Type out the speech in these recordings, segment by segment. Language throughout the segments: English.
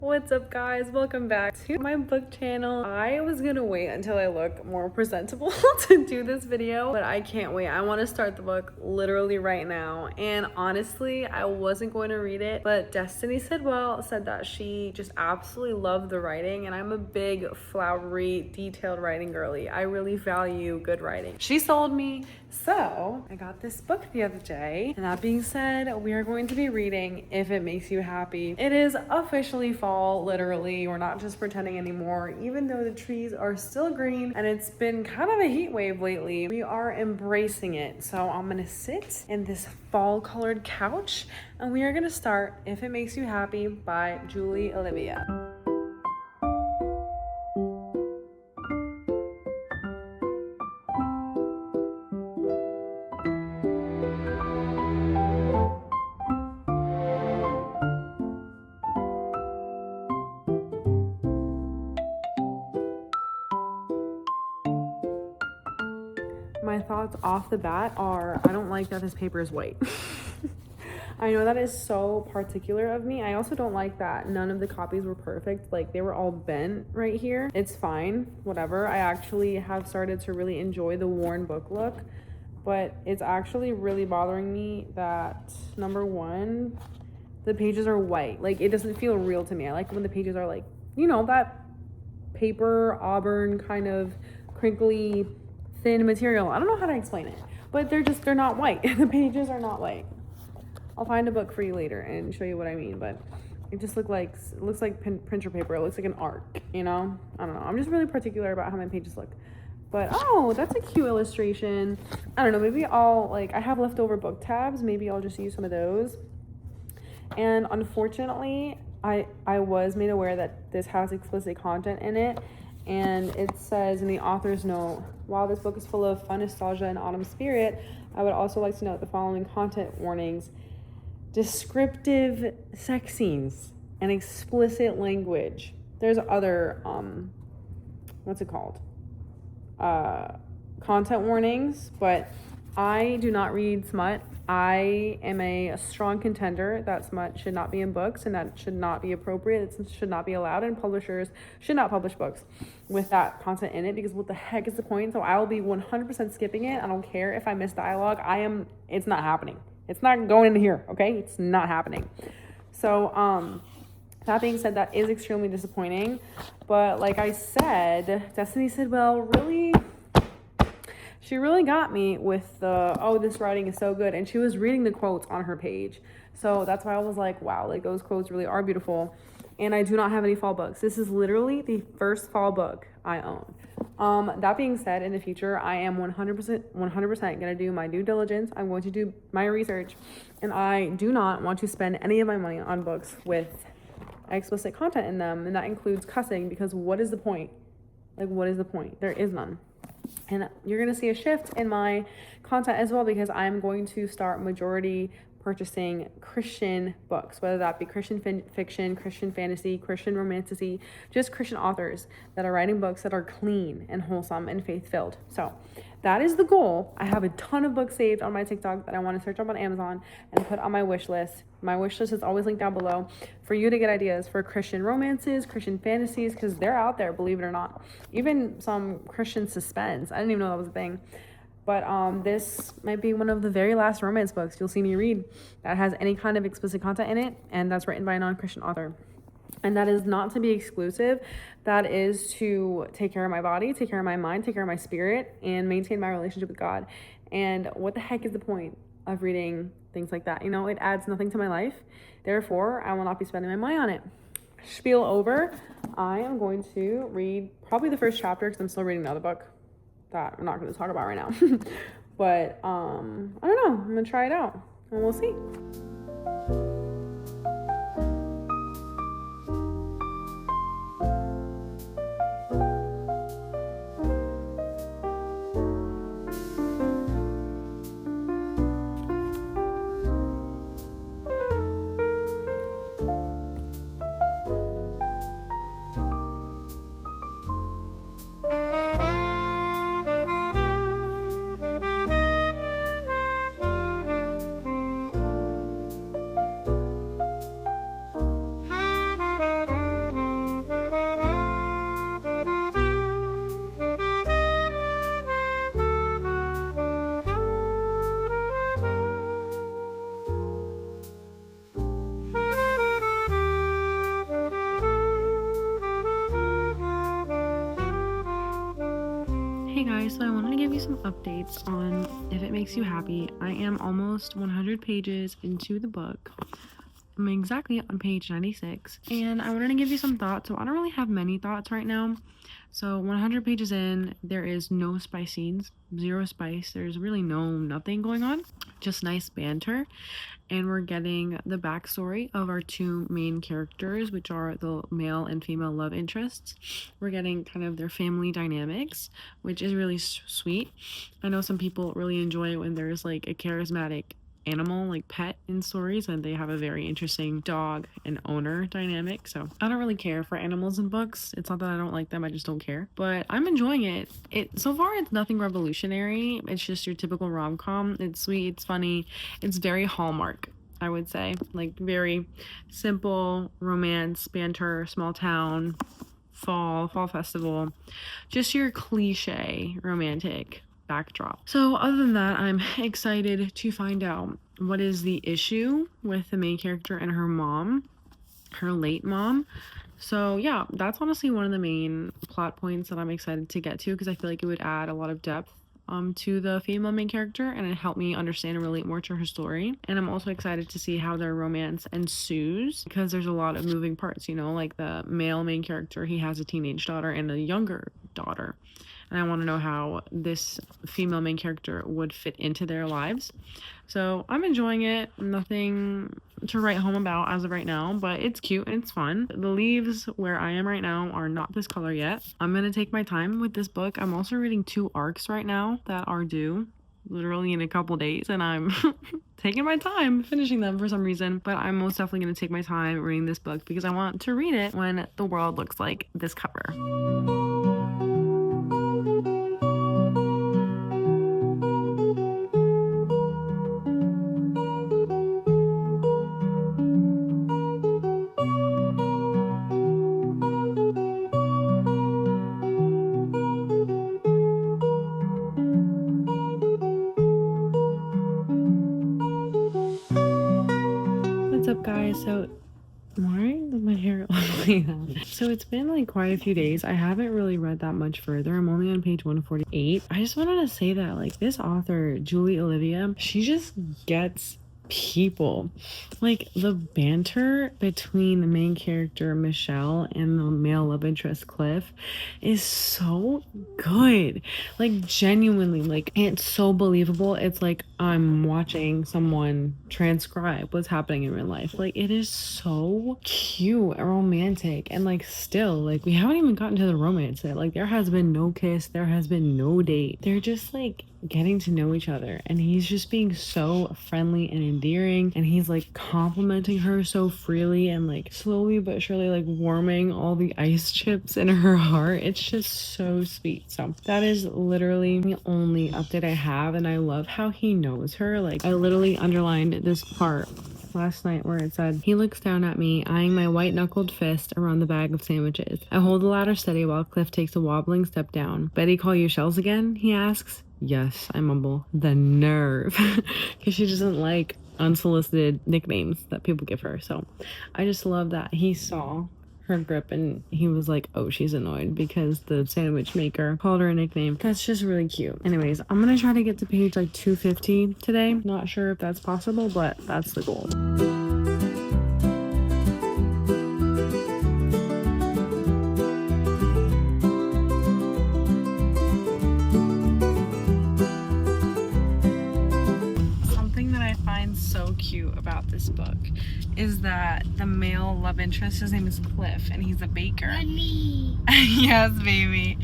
What's up, guys? Welcome back to my book channel. I was gonna wait until I look more presentable to do this video, but I can't wait. I want to start the book literally right now. And honestly, I wasn't going to read it, but Destiny said that she just absolutely loved the writing, and I'm a big flowery, detailed writing girly. I really value good writing. She sold me, so I got this book the other day. And that being said, we are going to be reading If It Makes You Happy. It is officially fall, literally. We're not just pretending anymore, even though the trees are still green and it's been kind of a heat wave lately. We are embracing it. So I'm gonna sit in this fall colored couch and we are gonna start If It Makes You Happy by Olivia. My thoughts off the bat are, I don't like that this paper is white. I know that is so particular of me. I also don't like that none of the copies were perfect. Like, they were all bent right here. It's fine, whatever. I actually have started to really enjoy the worn book look, but it's actually really bothering me that, number one, the pages are white. Like, it doesn't feel real to me. I like when the pages are like, you know, that paper auburn kind of crinkly thin material. I don't know how to explain it, but they're not white. The pages are not white. I'll find a book for you later and show you what I mean, but it just looks like printer paper. It looks like an arc, you know? I don't know. I'm just really particular about how my pages look. But oh, that's a cute illustration. I don't know, maybe I have leftover book tabs. Maybe I'll just use some of those. And unfortunately, I was made aware that this has explicit content in it. And it says in the author's note, while this book is full of fun nostalgia and autumn spirit, I would also like to note the following content warnings: descriptive sex scenes and explicit language. There's other, what's it called? Content warnings, but I do not read smut. I am a strong contender that smut should not be in books, and that should not be appropriate. It should not be allowed, and publishers should not publish books with that content in it, because what the heck is the point? So I will be 100% skipping it. I don't care if I miss dialogue. It's not happening. It's not going in here, okay? It's not happening. So, that being said, that is extremely disappointing. But like I said, Destiny said, well, really, she really got me with the, oh, this writing is so good. And she was reading the quotes on her page. So that's why I was like, wow, like those quotes really are beautiful. And I do not have any fall books. This is literally the first fall book I own. That being said, in the future, I am 100% going to do my due diligence. I'm going to do my research. And I do not want to spend any of my money on books with explicit content in them. And that includes cussing, because what is the point? Like, what is the point? There is none. And you're going to see a shift in my content as well, because I'm going to start majority purchasing Christian books, whether that be Christian fiction, Christian fantasy, Christian romantasy, just Christian authors that are writing books that are clean and wholesome and faith-filled. So that is the goal. I have a ton of books saved on my TikTok that I want to search up on Amazon and put on my wish list. My wish list is always linked down below for you to get ideas for Christian romances, Christian fantasies, because they're out there, believe it or not. Even some Christian suspense. I didn't even know that was a thing. But this might be one of the very last romance books you'll see me read that has any kind of explicit content in it, and that's written by a non-Christian author. And that is not to be exclusive. That is to take care of my body, take care of my mind, take care of my spirit, and maintain my relationship with God. And what the heck is the point of reading things like that? You know, it adds nothing to my life. Therefore, I will not be spending my money on it. Spiel over. I am going to read probably the first chapter, because I'm still reading the other book that I'm not going to talk about right now. But I don't know. I'm going to try it out and we'll see. Hey guys, so I wanted to give you some updates on If It Makes You Happy. I am almost 100 pages into the book. I'm exactly on page 96, and I wanted to give you some thoughts. So I don't really have many thoughts right now. So 100 pages in, there is no spice scenes, zero spice. There's really nothing going on, just nice banter. And we're getting the backstory of our two main characters, which are the male and female love interests. We're getting kind of their family dynamics, which is really sweet. I know some people really enjoy it when there's like a charismatic animal, like pet in stories, and they have a very interesting dog and owner dynamic. So I don't really care for animals in books. It's not that I don't like them, I just don't care. But I'm enjoying it. So far it's nothing revolutionary. It's just your typical rom-com. It's sweet, it's funny, it's very Hallmark, I would say. Like very simple romance, banter, small town, fall festival, just your cliche romantic backdrop. So other than that, I'm excited to find out what is the issue with the main character and her mom, her late mom. So yeah, that's honestly one of the main plot points that I'm excited to get to, because I feel like it would add a lot of depth to the female main character, and it helped me understand and relate more to her story. And I'm also excited to see how their romance ensues, because there's a lot of moving parts, you know, like the male main character, he has a teenage daughter and a younger daughter, and I want to know how this female main character would fit into their lives. So I'm enjoying it. Nothing to write home about as of right now, but it's cute and it's fun. The leaves where I am right now are not this color yet. I'm gonna take my time with this book. I'm also reading 2 arcs right now that are due literally in a couple days, and I'm taking my time finishing them for some reason. But I'm most definitely gonna take my time reading this book because I want to read it when the world looks like this cover. What's up, guys? So why does my hair look like that? So it's been like quite a few days. I haven't really read that much further. I'm only on page 148. I just wanted to say that like this author, Olivia, she just gets people. Like the banter between the main character Michelle and the male love interest Cliff is so good. Like genuinely, like it's so believable. It's like I'm watching someone transcribe what's happening in real life. Like it is so cute and romantic, and like still like we haven't even gotten to the romance yet. Like there has been no kiss, there has been no date. They're just like getting to know each other, and he's just being so friendly and endearing, and he's like complimenting her so freely and like slowly but surely like warming all the ice chips in her heart. It's just so sweet. So that is literally the only update I have, and I love how he knows her. Like I literally underlined this part last night where it said, "He looks down at me, eyeing my white-knuckled fist around the bag of sandwiches. I hold the ladder steady while Cliff takes a wobbling step down. Betty call you Shells again?" he asks. "Yes," I mumble. The nerve. Because she doesn't like unsolicited nicknames that people give her. So I just love that he saw her grip and he was like, oh, she's annoyed because the sandwich maker called her a nickname. That's just really cute. Anyways, I'm gonna try to get to page like 250 today. Not sure if that's possible, but that's the goal. So cute about this book is that the male love interest, his name is Cliff, and he's a baker. Honey. Yes, baby.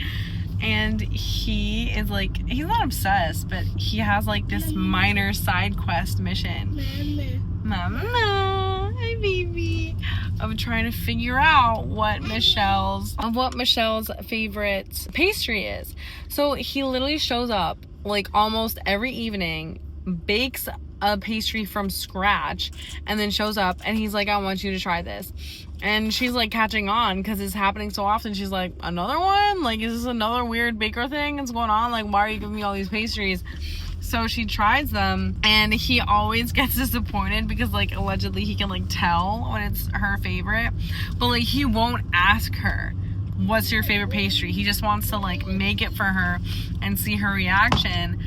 And he is like, he's not obsessed, but he has like this minor side quest mission. Mama, hi baby. Of trying to figure out what Michelle's favorite pastry is. So he literally shows up like almost every evening, bakes a pastry from scratch, and then shows up and he's like, I want you to try this. And she's like catching on because it's happening so often. She's like, another one? Like, is this another weird baker thing that's going on? Like, why are you giving me all these pastries? So she tries them, and he always gets disappointed because like allegedly he can like tell when it's her favorite, but like he won't ask her what's your favorite pastry? He just wants to like make it for her and see her reaction,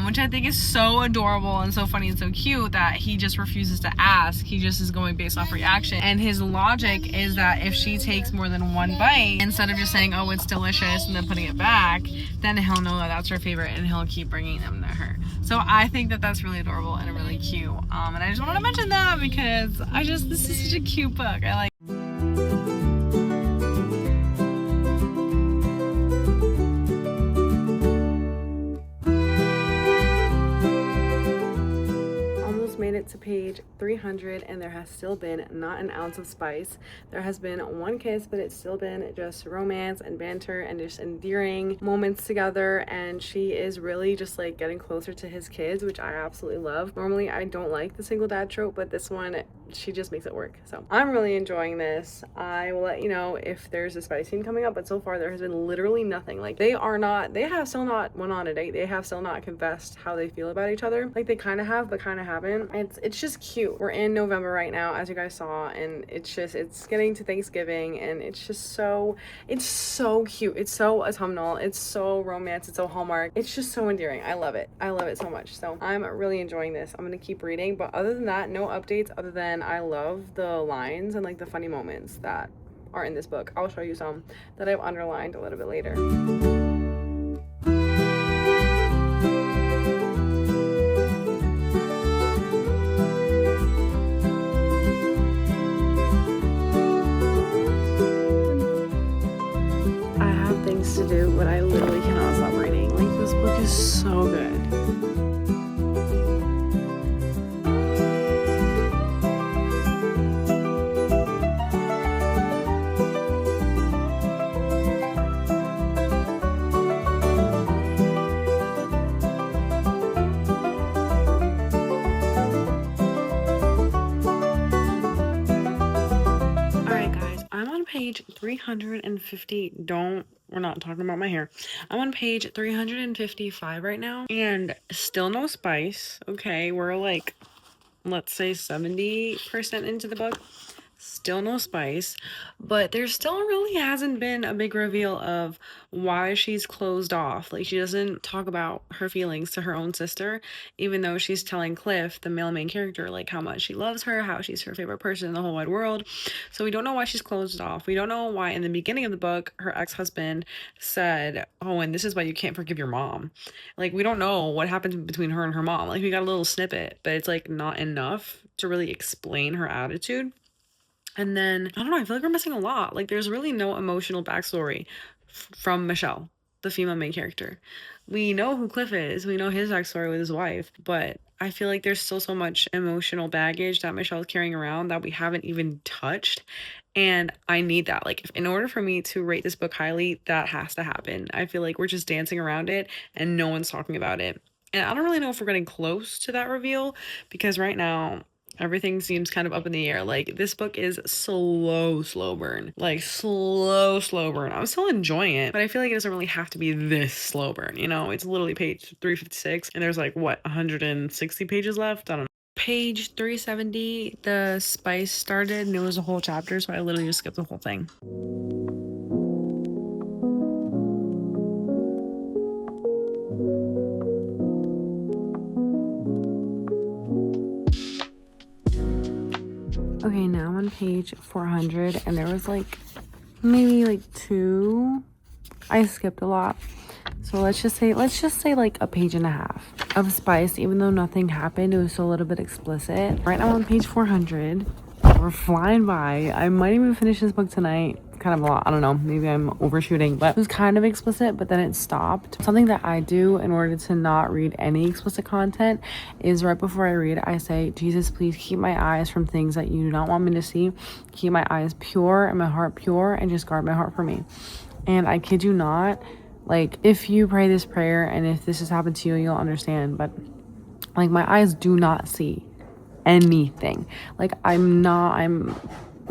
which I think is so adorable and so funny and so cute that he just refuses to ask. He just is going based off reaction. And his logic is that if she takes more than one bite, instead of just saying, oh, it's delicious, and then putting it back, then he'll know that that's her favorite and he'll keep bringing them to her. So I think that that's really adorable and really cute. And I just wanted to mention that because this is such a cute book. I like. Made it to page 300 and there has still been not an ounce of spice. There has been one kiss, but it's still been just romance and banter and just endearing moments together, and she is really just like getting closer to his kids, which I absolutely love. Normally I don't like the single dad trope, but this one, she just makes it work. So I'm really enjoying this. I will let you know if there's a spice scene coming up, but so far there has been literally nothing. Like they have still not went on a date. They have still not confessed how they feel about each other. Like they kind of have, but kind of haven't. It's just cute. We're in November right now, as you guys saw, and it's getting to Thanksgiving, and it's so cute. It's so autumnal. It's so romance. It's so Hallmark. It's just so endearing. I love it. I love it so much. So I'm really enjoying this. I'm gonna keep reading, but other than that, no updates other than I love the lines and like the funny moments that are in this book. I'll show you some that I've underlined a little bit later. To do, but I literally cannot stop reading. Like this book is so good. Alright guys, I'm on page 350. We're not talking about my hair. I'm on page 355 right now, and still no spice. Okay, we're like, let's say 70% into the book. Still no spice, but there still really hasn't been a big reveal of why she's closed off. Like she doesn't talk about her feelings to her own sister, even though she's telling Cliff, the male main character, like how much she loves her, how she's her favorite person in the whole wide world. So we don't know why she's closed off. We don't know why in the beginning of the book her ex-husband said, oh, and this is why you can't forgive your mom. Like we don't know what happened between her and her mom. Like we got a little snippet, but it's like not enough to really explain her attitude. And then, I don't know, I feel like we're missing a lot. Like, there's really no emotional backstory from Michelle, the female main character. We know who Cliff is. We know his backstory with his wife. But I feel like there's still so much emotional baggage that Michelle's carrying around that we haven't even touched. And I need that. Like, in order for me to rate this book highly, that has to happen. I feel like we're just dancing around it and no one's talking about it. And I don't really know if we're getting close to that reveal because right now, everything seems kind of up in the air. Like this book is slow burn. Like slow burn. I'm still enjoying it, but I feel like it doesn't really have to be this slow burn. You know, it's literally page 356 and there's like what 160 pages left. I don't know. Page 370, the spice started and it was a whole chapter, so I literally just skipped the whole thing. Okay, now I'm on page 400 and there was like maybe like two. I skipped a lot. So let's just say like a page and a half of spice. Even though nothing happened, it was still a little bit explicit. Right now I'm on page 400. We're flying by. I might even finish this book tonight. Kind of a lot. I don't know. Maybe I'm overshooting, but it was kind of explicit, but then it stopped. Something that I do in order to not read any explicit content is right before I read, I say, Jesus, please keep my eyes from things that you do not want me to see. Keep my eyes pure and my heart pure, and just guard my heart for me. And I kid you not, like if you pray this prayer and if this has happened to you, you'll understand. But like my eyes do not see anything. Like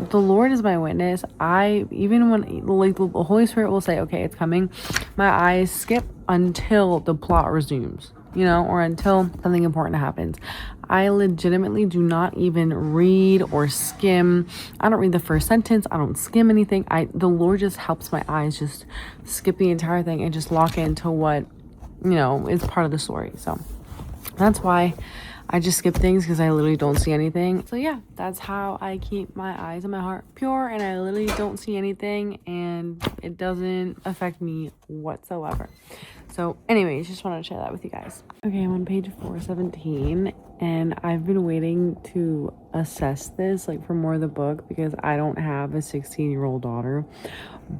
the Lord is my witness. Even when like the Holy Spirit will say, okay, it's coming, my eyes skip until the plot resumes. you know, or until something important happens. I legitimately do not even read or skim. I don't read the first sentence. I don't skim anything. The Lord just helps my eyes just skip the entire thing and just lock into what, you know, is part of the story. So that's why I just skip things, because I literally don't see anything. So yeah, that's how I keep my eyes and my heart pure, and I literally don't see anything, and it doesn't affect me whatsoever. So anyways, just wanted to share that with you guys. Okay, I'm on page 417, and I've been waiting to assess this, like, for more of the book, because I don't have a 16-year-old daughter.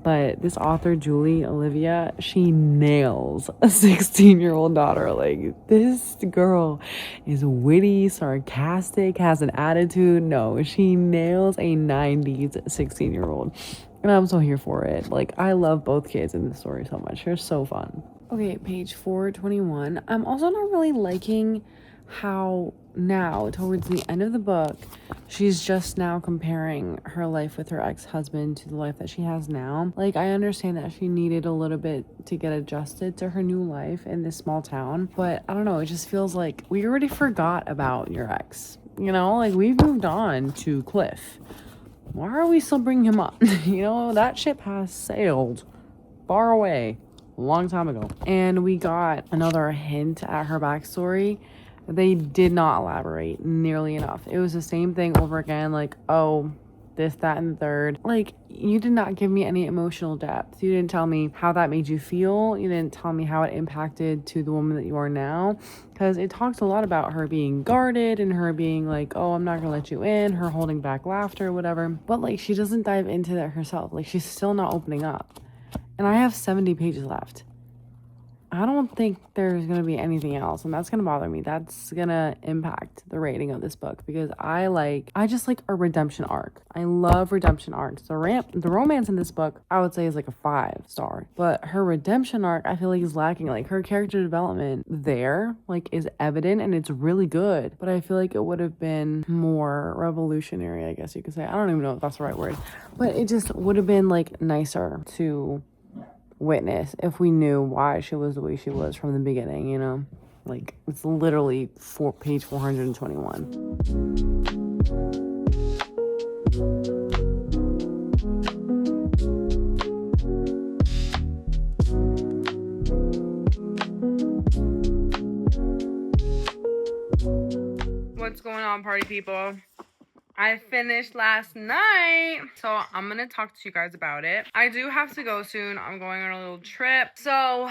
But this author, Olivia, she nails a 16-year-old daughter. Like, this girl is witty, sarcastic, has an attitude. No, she nails a 90s 16-year-old. And I'm so here for it. Like, I love both kids in this story so much. They're so fun. Okay, page 421. I'm also not really liking how now, towards the end of the book, she's just now comparing her life with her ex-husband to the life that she has now. Like, I understand that she needed a little bit to get adjusted to her new life in this small town, but I don't know, it just feels like we already forgot about your ex. You know, like, we've moved on to Cliff. Why are we still bringing him up? You know, that ship has sailed far away a long time ago. And we got another hint at her backstory. They did not elaborate nearly enough. It was the same thing over again, like, oh, this, that, and the third. Like, you did not give me any emotional depth. You didn't tell me how that made you feel. You didn't tell me how it impacted to the woman that you are now. Because it talks a lot about her being guarded and her being like, oh, I'm not gonna let you in, her holding back laughter, whatever. But, like, she doesn't dive into that herself. Like, she's still not opening up. And I have 70 pages left. I don't think there's going to be anything else, and that's going to bother me. That's going to impact the rating of this book, because I just like a redemption arc. I love redemption arcs. The romance in this book, I would say, is like a 5-star, but her redemption arc, I feel like, is lacking. Like, her character development there, like, is evident, and it's really good, but I feel like it would have been more revolutionary, I guess you could say. I don't even know if that's the right word, but it just would have been, like, nicer to witness if we knew why she was the way she was from the beginning, you know? Like, it's literally page 421. What's going on, party people? I finished last night, so I'm gonna talk to you guys about it. I do have to go soon. I'm going on a little trip, so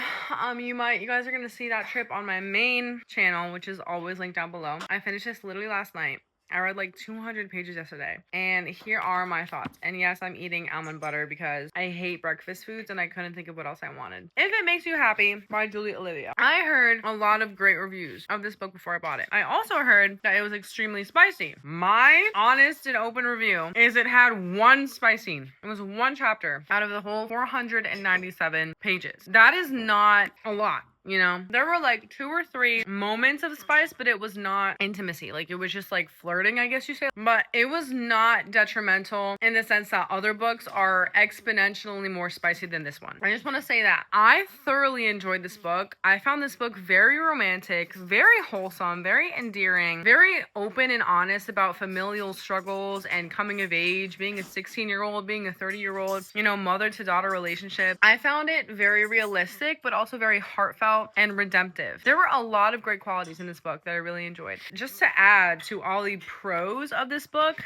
you guys are gonna see that trip on my main channel, which is always linked down below. I finished this literally last night. I read like 200 pages yesterday, and here are my thoughts. And yes, I'm eating almond butter because I hate breakfast foods and I couldn't think of what else I wanted. If It Makes You Happy by Olivia. I heard a lot of great reviews of this book before I bought it. I also heard that it was extremely spicy. My honest and open review is it had one spice scene. It was one chapter out of the whole 497 pages. That is not a lot. You know, there were like 2 or 3 moments of spice, but it was not intimacy. Like, it was just like flirting, I guess you say. But it was not detrimental in the sense that other books are exponentially more spicy than this one. I just want to say that I thoroughly enjoyed this book. I found this book very romantic, very wholesome, very endearing, very open and honest about familial struggles and coming of age, being a 16-year-old, being a 30-year-old, you know, mother to daughter relationship. I found it very realistic, but also very heartfelt and redemptive. There were a lot of great qualities in this book that I really enjoyed. Just to add to all the pros of this book,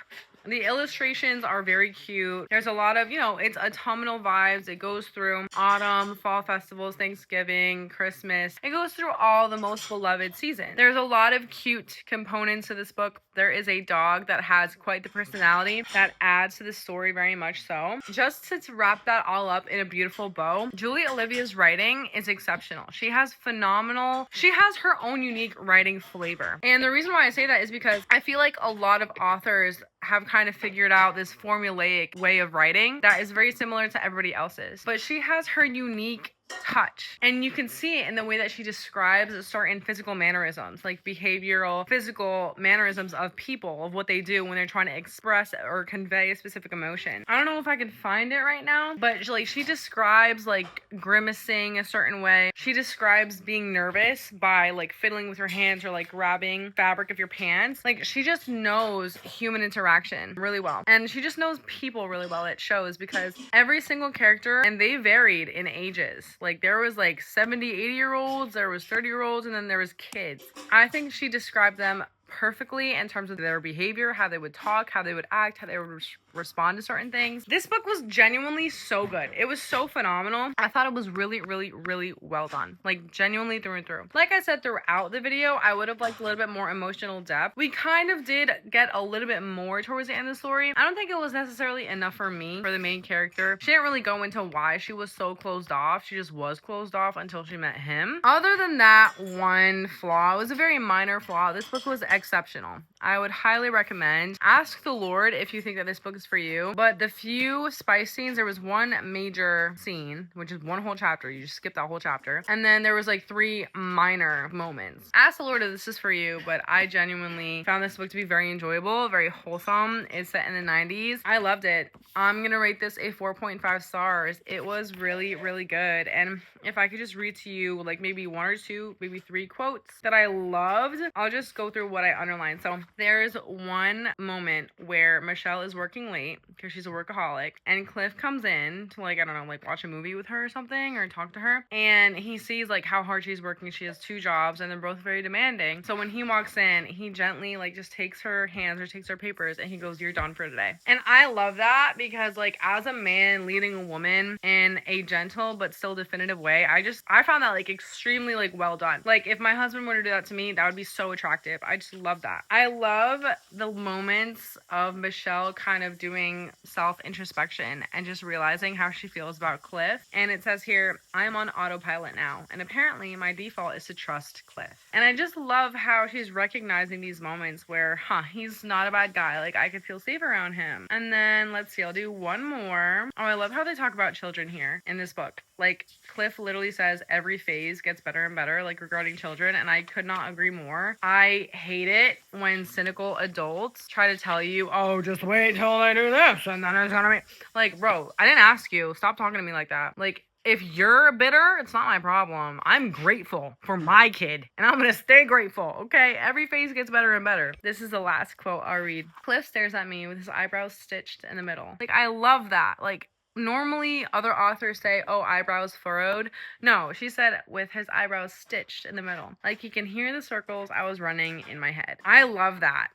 the illustrations are very cute. There's a lot of, you know, it's autumnal vibes. It goes through autumn, fall festivals, Thanksgiving, Christmas. It goes through all the most beloved seasons. There's a lot of cute components to this book. There is a dog that has quite the personality that adds to the story very much so. Just to wrap that all up in a beautiful bow, Olivia's writing is exceptional. She has her own unique writing flavor. And the reason why I say that is because I feel like a lot of authors have kind of figured out this formulaic way of writing that is very similar to everybody else's. But she has her unique touch. And you can see it in the way that she describes certain physical mannerisms, like behavioral, physical mannerisms of people, of what they do when they're trying to express or convey a specific emotion. I don't know if I can find it right now, but she describes like grimacing a certain way. She describes being nervous by like fiddling with your hands or like grabbing fabric of your pants. Like she just knows human interaction really well. And she just knows people really well. It shows because every single character, and they varied in ages. Like there was like 70, 80-year-olds, there was 30-year-olds, and then there was kids. I think she described them perfectly in terms of their behavior, how they would talk, how they would act, how they would respond to certain things. This book was genuinely so good. It was so phenomenal. I thought it was really, really, really well done. Like genuinely through and through. Like I said throughout the video, I would have liked a little bit more emotional depth. We kind of did get a little bit more towards the end of the story. I don't think it was necessarily enough for me, for the main character. She didn't really go into why she was so closed off. She just was closed off until she met him. Other than that one flaw, it was a very minor flaw. This book was exceptional. I would highly recommend. Ask the Lord if you think that this book is for you. But the few spice scenes, there was one major scene, which is one whole chapter. You just skip that whole chapter. And then there was like 3 minor moments. Ask the Lord if this is for you, but I genuinely found this book to be very enjoyable, very wholesome. It's set in the 90s. I loved it. I'm gonna rate this a 4.5 stars. It was really, really good. And if I could just read to you like maybe 1 or 2, maybe 3 quotes that I loved, I'll just go through what I underlined. So there's one moment where Michelle is working late because she's a workaholic, and Cliff comes in to like, I don't know, like watch a movie with her or something, or talk to her, and he sees like how hard she's working. She has 2 jobs and they're both very demanding. So when he walks in, he gently like just takes her hands or takes her papers and he goes, "You're done for today." And I love that because like as a man leading a woman in a gentle but still definitive way, I found that like extremely like well done. Like if my husband were to do that to me, that would be so attractive. I just love that. I love the moments of Michelle kind of doing self-introspection and just realizing how she feels about Cliff. And it says here, "I'm on autopilot now, and apparently my default is to trust Cliff." And I just love how she's recognizing these moments where, he's not a bad guy. Like I could feel safe around him. And then let's see, I'll do one more. Oh, I love how they talk about children here in this book. Like Cliff literally says every phase gets better and better, like regarding children, and I could not agree more. I hate it when cynical adults try to tell you, "Oh, just wait till they do this and then it's gonna be," like, bro, I didn't ask you. Stop talking to me like that. Like, if you're bitter, it's not my problem. I'm grateful for my kid, and I'm gonna stay grateful, okay? Every phase gets better and better. This is the last quote I'll read. "Cliff stares at me with his eyebrows stitched in the middle." Like, I love that. Like, normally other authors say, "Oh, eyebrows furrowed." No, she said with his eyebrows stitched in the middle. Like he can hear the circles I was running in my head. I love that.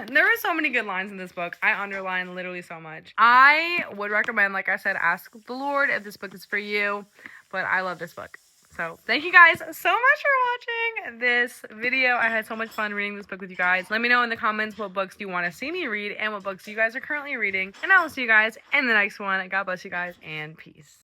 There are so many good lines in this book. I underline literally so much. I would recommend, like I said, ask the Lord if this book is for you, but I love this book. So thank you guys so much for watching this video. I had so much fun reading this book with you guys. Let me know in the comments what books you want to see me read and what books you guys are currently reading. And I will see you guys in the next one. God bless you guys and peace.